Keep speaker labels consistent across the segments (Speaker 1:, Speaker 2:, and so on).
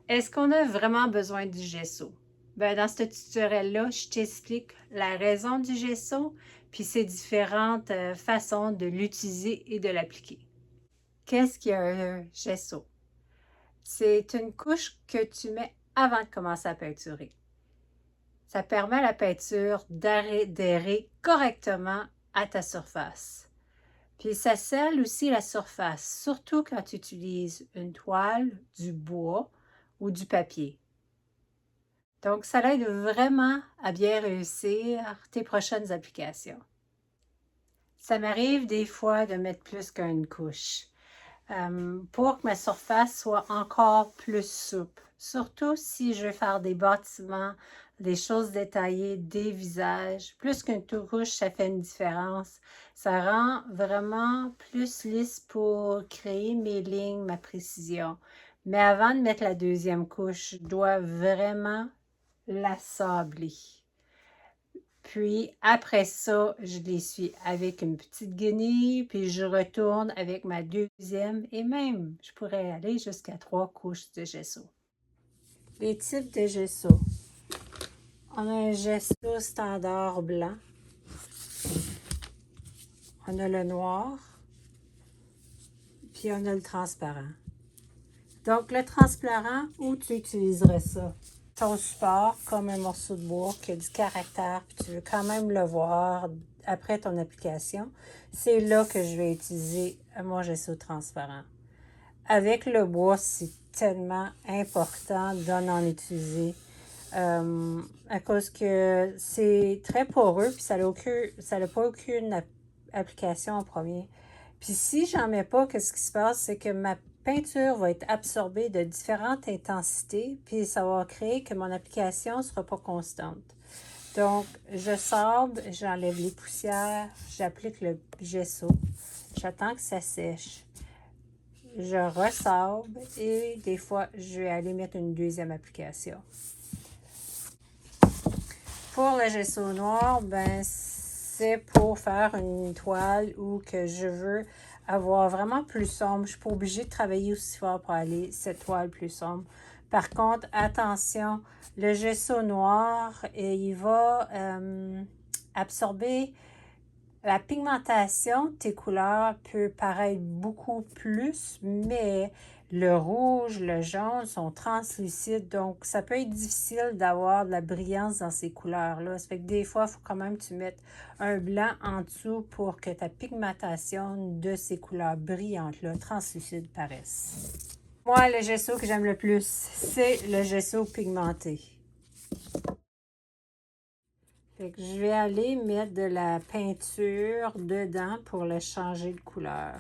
Speaker 1: Est-ce qu'on a vraiment besoin du gesso? Ben, dans ce tutoriel-là, je t'explique la raison du gesso, puis ses différentes façons de l'utiliser et de l'appliquer. Qu'est-ce qu'un gesso? C'est une couche que tu mets avant de commencer à peinturer. Ça permet à la peinture d'adhérer correctement à ta surface. Puis ça scelle aussi la surface, surtout quand tu utilises une toile, du bois ou du papier. Donc, ça l'aide vraiment à bien réussir tes prochaines applications. Ça m'arrive des fois de mettre plus qu'une couche pour que ma surface soit encore plus souple. Surtout si je veux faire des bâtiments, des choses détaillées, des visages. Plus qu'une couche, ça fait une différence. Ça rend vraiment plus lisse pour créer mes lignes, ma précision. Mais avant de mettre la deuxième couche, je dois vraiment la sabler. Puis après ça, je l'essuie avec une petite guenille, puis je retourne avec ma deuxième et même, je pourrais aller jusqu'à 3 couches de gesso. Les types de gesso. On a un gesso standard blanc. On a le noir. Puis on a le transparent. Donc le transparent, où tu utiliserais ça? Ton support comme un morceau de bois qui a du caractère, puis tu veux quand même le voir après ton application, c'est là que je vais utiliser mon gesso transparent. Avec le bois, c'est tellement important d'en utiliser à cause que c'est très poreux, puis ça n'a pas aucune application en premier. Puis si j'en mets pas, qu'est-ce qui se passe, c'est que ma peinture va être absorbée de différentes intensités, puis ça va créer que mon application ne sera pas constante. Donc, je sable, j'enlève les poussières, j'applique le gesso, j'attends que ça sèche. Je ressable et des fois, je vais aller mettre une deuxième application. Pour le gesso noir, ben c'est pour faire une toile où que je veux avoir vraiment plus sombre. Je ne suis pas obligée de travailler aussi fort pour aller cette toile plus sombre. Par contre, attention, le gesso noir, il va absorber la pigmentation de tes couleurs peut paraître beaucoup plus, mais le rouge, le jaune sont translucides, donc ça peut être difficile d'avoir de la brillance dans ces couleurs-là. Ça fait que des fois, il faut quand même que tu mettes un blanc en dessous pour que ta pigmentation de ces couleurs brillantes-là, translucides, paraisse. Moi, le gesso que j'aime le plus, c'est le gesso pigmenté. Fait que je vais aller mettre de la peinture dedans pour le changer de couleur.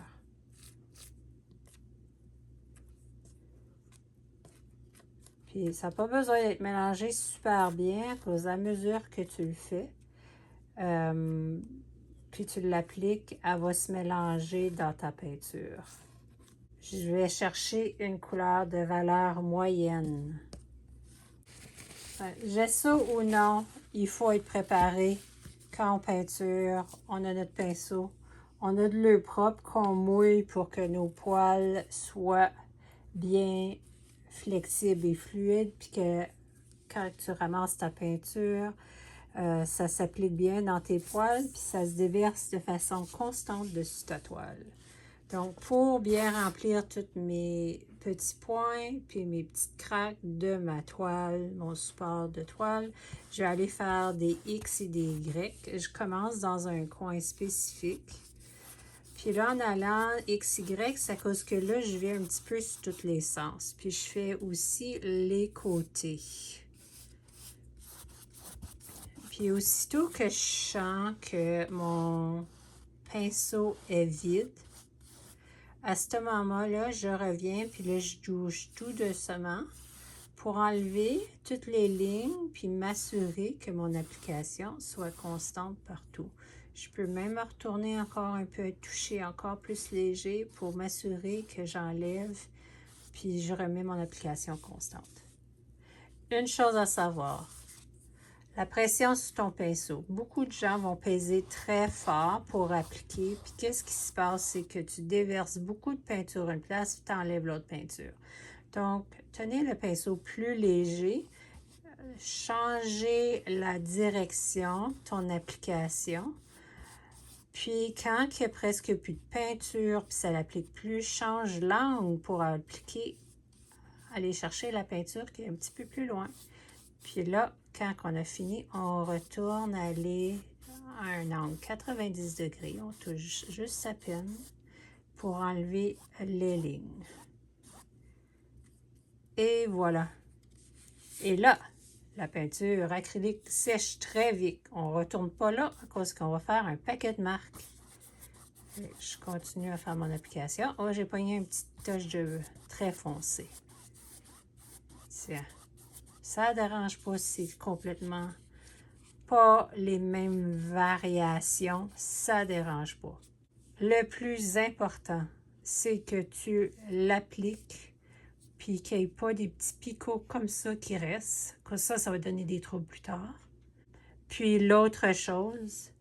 Speaker 1: Puis ça n'a pas besoin d'être mélangé super bien à mesure que tu le fais. Puis tu l'appliques, elle va se mélanger dans ta peinture. Je vais chercher une couleur de valeur moyenne. Gesso ou non, il faut être préparé quand on peinture. On a notre pinceau. On a de l'eau propre qu'on mouille pour que nos poils soient bien flexibles et fluides. Puis que quand tu ramasses ta peinture, ça s'applique bien dans tes poils. Puis ça se déverse de façon constante dessus ta toile. Donc, pour bien remplir tous mes petits points, puis mes petites craques de ma toile, mon support de toile, je vais aller faire des X et des Y. Je commence dans un coin spécifique. Puis là, en allant XY, c'est à cause que là, je vais un petit peu sur tous les sens. Puis je fais aussi les côtés. Puis aussitôt que je sens que mon pinceau est vide, à ce moment-là, je reviens, puis là, je touche tout doucement pour enlever toutes les lignes, puis m'assurer que mon application soit constante partout. Je peux même retourner encore un peu, toucher encore plus léger pour m'assurer que j'enlève, puis je remets mon application constante. Une chose à savoir, la pression sur ton pinceau. Beaucoup de gens vont peser très fort pour appliquer. Puis qu'est-ce qui se passe, c'est que tu déverses beaucoup de peinture à une place, puis tu enlèves l'autre peinture. Donc, tenez le pinceau plus léger, changez la direction de ton application. Puis, quand il n'y a presque plus de peinture, puis ça l'applique plus, change l'angle pour appliquer, aller chercher la peinture qui est un petit peu plus loin. Puis là, quand on a fini, on retourne aller à un angle 90 degrés. On touche juste à peine pour enlever les lignes. Et voilà. Et là, la peinture acrylique sèche très vite. On ne retourne pas là à cause qu'on va faire un paquet de marques. Et je continue à faire mon application. Oh, j'ai pogné une petite tache de très foncé. Tiens, ça ne dérange pas si c'est complètement pas les mêmes variations. Ça ne dérange pas. Le plus important, c'est que tu l'appliques puis qu'il n'y ait pas des petits picots comme ça qui restent. Comme ça va donner des troubles plus tard. Puis l'autre chose,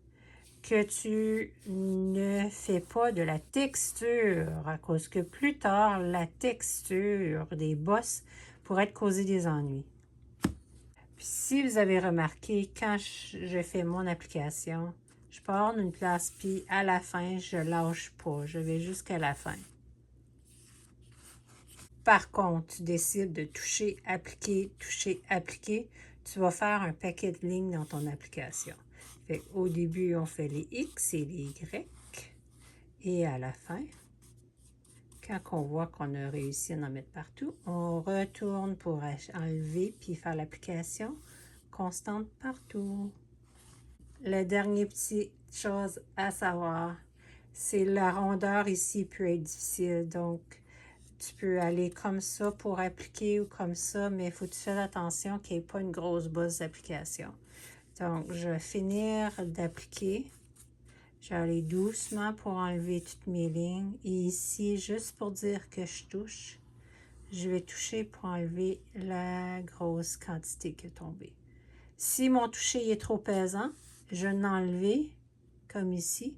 Speaker 1: que tu ne fais pas de la texture, à cause que plus tard, la texture des bosses pourrait te causer des ennuis. Puis si vous avez remarqué, quand je fais mon application, je pars d'une place, puis à la fin, je lâche pas. Je vais jusqu'à la fin. Par contre, tu décides de toucher, appliquer, tu vas faire un paquet de lignes dans ton application. Fait au début, on fait les X et les Y. Et à la fin, quand on voit qu'on a réussi à en mettre partout, on retourne pour enlever puis faire l'application constante partout. La dernière petite chose à savoir, c'est la rondeur ici peut être difficile. Donc, tu peux aller comme ça pour appliquer ou comme ça, mais il faut que tu fasses attention qu'il n'y ait pas une grosse bosse d'application. Donc, je vais finir d'appliquer. Je vais aller doucement pour enlever toutes mes lignes. Et ici, juste pour dire que je touche, je vais toucher pour enlever la grosse quantité qui est tombée. Si mon toucher est trop pesant, je vais l'enlever comme ici.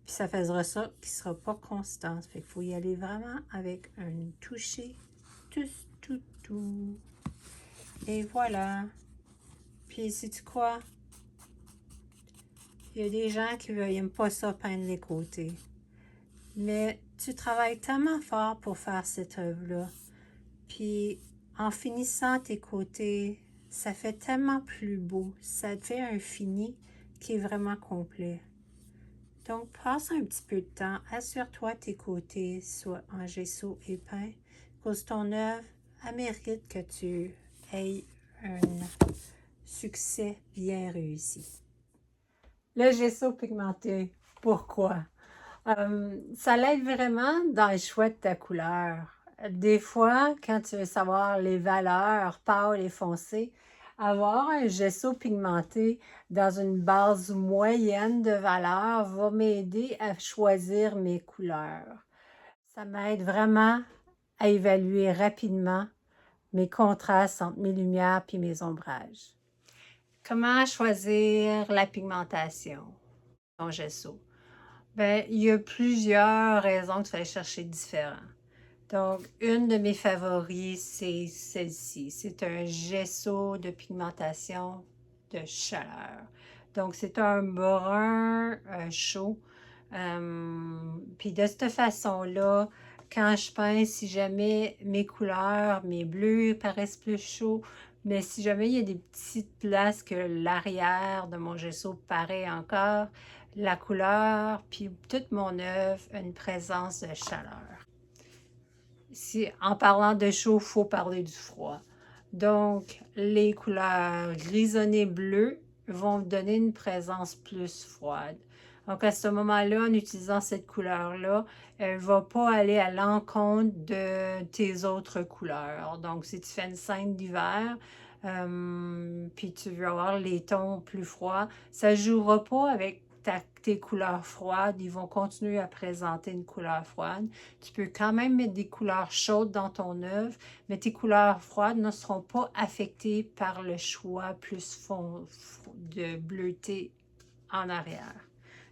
Speaker 1: Puis ça faisera ça qui ne sera pas constant. Fait qu'il faut y aller vraiment avec un toucher tout. Et voilà. Puis sais-tu quoi? Il y a des gens qui n'aiment pas ça peindre les côtés. Mais tu travailles tellement fort pour faire cette œuvre-là. Puis en finissant tes côtés, ça fait tellement plus beau. Ça te fait un fini qui est vraiment complet. Donc, passe un petit peu de temps. Assure-toi tes côtés soient en gesso et peint. Cause ton œuvre, elle mérite que tu aies un succès bien réussi. Le gesso pigmenté, pourquoi? Ça l'aide vraiment dans le choix de ta couleur. Des fois, quand tu veux savoir les valeurs pâles et foncées, avoir un gesso pigmenté dans une base moyenne de valeurs va m'aider à choisir mes couleurs. Ça m'aide vraiment à évaluer rapidement mes contrastes entre mes lumières et mes ombrages. Comment choisir la pigmentation, ton gesso? Bien, il y a plusieurs raisons que tu vas aller chercher différents. Donc, une de mes favoris, c'est celle-ci. C'est un gesso de pigmentation de chaleur. Donc, c'est un brun chaud. Puis de cette façon-là, quand je peins, si jamais mes couleurs, mes bleus paraissent plus chauds, mais si jamais il y a des petites places que l'arrière de mon gesso paraît encore, la couleur, puis toute mon œuvre a une présence de chaleur. Si, en parlant de chaud, il faut parler du froid. Donc, les couleurs grisonnées bleues vont donner une présence plus froide. Donc, à ce moment-là, en utilisant cette couleur-là, elle ne va pas aller à l'encontre de tes autres couleurs. Donc, si tu fais une scène d'hiver, puis tu veux avoir les tons plus froids, ça ne jouera pas avec tes couleurs froides. Ils vont continuer à présenter une couleur froide. Tu peux quand même mettre des couleurs chaudes dans ton œuvre, mais tes couleurs froides ne seront pas affectées par le choix plus fond de bleuté en arrière.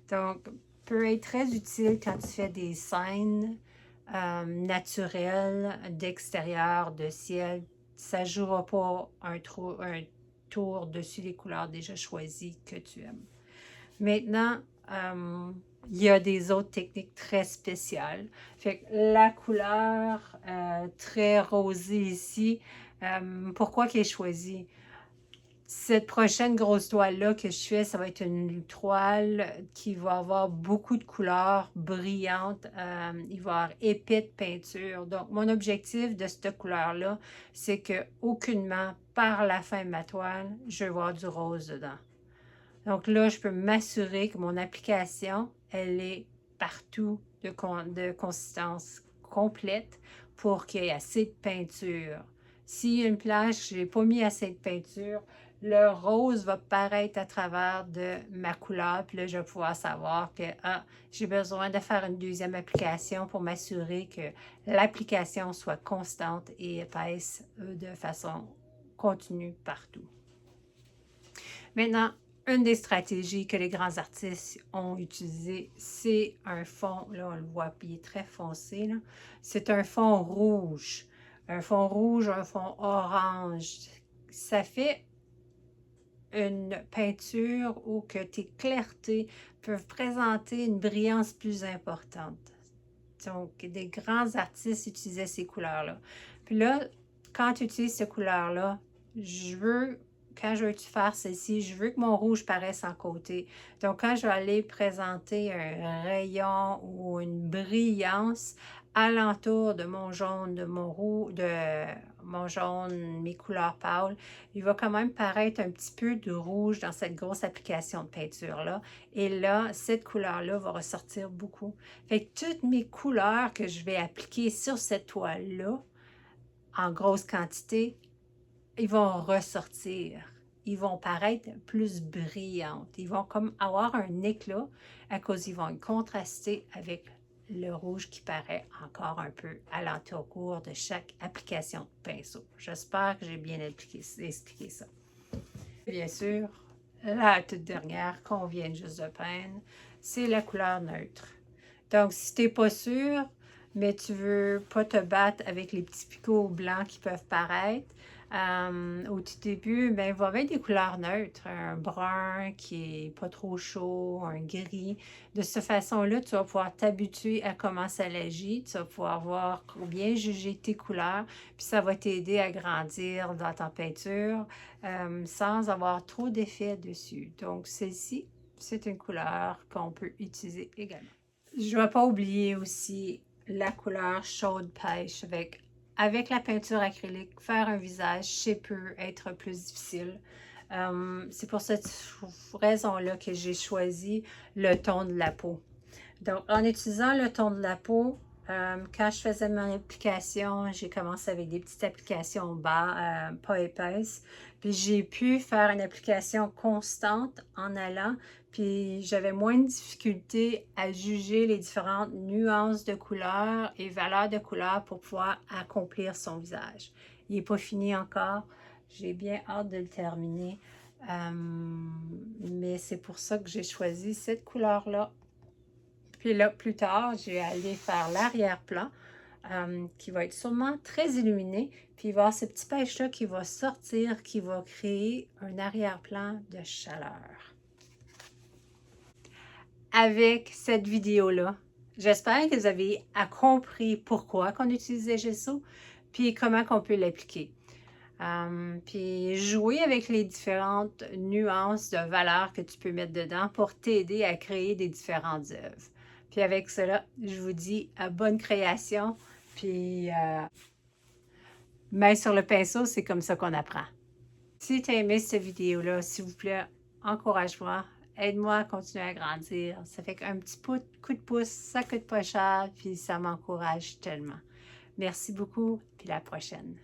Speaker 1: Donc, peut être très utile quand tu fais des scènes naturel d'extérieur, de ciel. Ça ne jouera pas un tour dessus les couleurs déjà choisies que tu aimes. Maintenant, il y a des autres techniques très spéciales. Fait que la couleur très rosée ici, pourquoi qu'elle est choisie? Cette prochaine grosse toile-là que je fais, ça va être une toile qui va avoir beaucoup de couleurs brillantes. Il va y avoir épais de peinture. Donc, mon objectif de cette couleur-là, c'est que aucunement, par la fin de ma toile, je vais voir du rose dedans. Donc là, je peux m'assurer que mon application, elle est partout de consistance complète pour qu'il y ait assez de peinture. S'il y a une plage, je n'ai pas mis assez de peinture, le rose va paraître à travers de ma couleur, puis là, je vais pouvoir savoir que j'ai besoin de faire une deuxième application pour m'assurer que l'application soit constante et épaisse de façon continue partout. Maintenant, une des stratégies que les grands artistes ont utilisées, c'est un fond, là on le voit, puis il est très foncé, là. C'est un fond rouge. Un fond rouge, un fond orange. Ça fait une peinture où que tes clartés peuvent présenter une brillance plus importante. Donc, des grands artistes utilisaient ces couleurs-là. Puis là, quand tu utilises ces couleurs-là, quand je veux faire celle-ci, je veux que mon rouge paraisse en côté. Donc, quand je vais aller présenter un rayon ou une brillance alentour de mon jaune, de mon rouge, de mon jaune, mes couleurs pâles, il va quand même paraître un petit peu de rouge dans cette grosse application de peinture-là. Et là, cette couleur-là va ressortir beaucoup. Fait que toutes mes couleurs que je vais appliquer sur cette toile-là, en grosse quantité, ils vont ressortir. Ils vont paraître plus brillantes. Ils vont comme avoir un éclat à cause ils vont être contrastés avec le rouge qui paraît encore un peu alentour de chaque application de pinceau. J'espère que j'ai bien expliqué ça. Bien sûr, la toute dernière qu'on vient juste de peindre, c'est la couleur neutre. Donc, si tu n'es pas sûr, mais tu veux pas te battre avec les petits picots blancs qui peuvent paraître, au tout début, ben, il va y avoir des couleurs neutres, un brun qui est pas trop chaud, un gris. De cette façon-là, tu vas pouvoir t'habituer à comment ça agit, tu vas pouvoir voir bien juger tes couleurs, puis ça va t'aider à grandir dans ta peinture sans avoir trop d'effet dessus. Donc, celle-ci, c'est une couleur qu'on peut utiliser également. Je ne vais pas oublier aussi la couleur chaude pêche avec la peinture acrylique. Faire un visage, c'est peut être plus difficile. C'est pour cette raison-là que j'ai choisi le ton de la peau. Donc, en utilisant le ton de la peau, quand je faisais mon application, j'ai commencé avec des petites applications bas, pas épaisses. Puis j'ai pu faire une application constante en allant, puis j'avais moins de difficulté à juger les différentes nuances de couleurs et valeurs de couleurs pour pouvoir accomplir son visage. Il n'est pas fini encore. J'ai bien hâte de le terminer. Mais c'est pour ça que j'ai choisi cette couleur-là. Puis là, plus tard, je vais aller faire l'arrière-plan qui va être sûrement très illuminé. Puis il va y avoir ce petit pêche-là qui va sortir, qui va créer un arrière-plan de chaleur. Avec cette vidéo-là, j'espère que vous avez compris pourquoi on utilise les gesso, puis comment on peut l'appliquer. Puis jouer avec les différentes nuances de valeurs que tu peux mettre dedans pour t'aider à créer des différentes œuvres. Puis avec cela, je vous dis bonne création, puis main sur le pinceau, c'est comme ça qu'on apprend. Si tu as aimé cette vidéo-là, s'il vous plaît, encourage-moi, aide-moi à continuer à grandir. Ça fait qu'un petit coup de pouce, ça coûte pas cher, puis ça m'encourage tellement. Merci beaucoup, puis à la prochaine.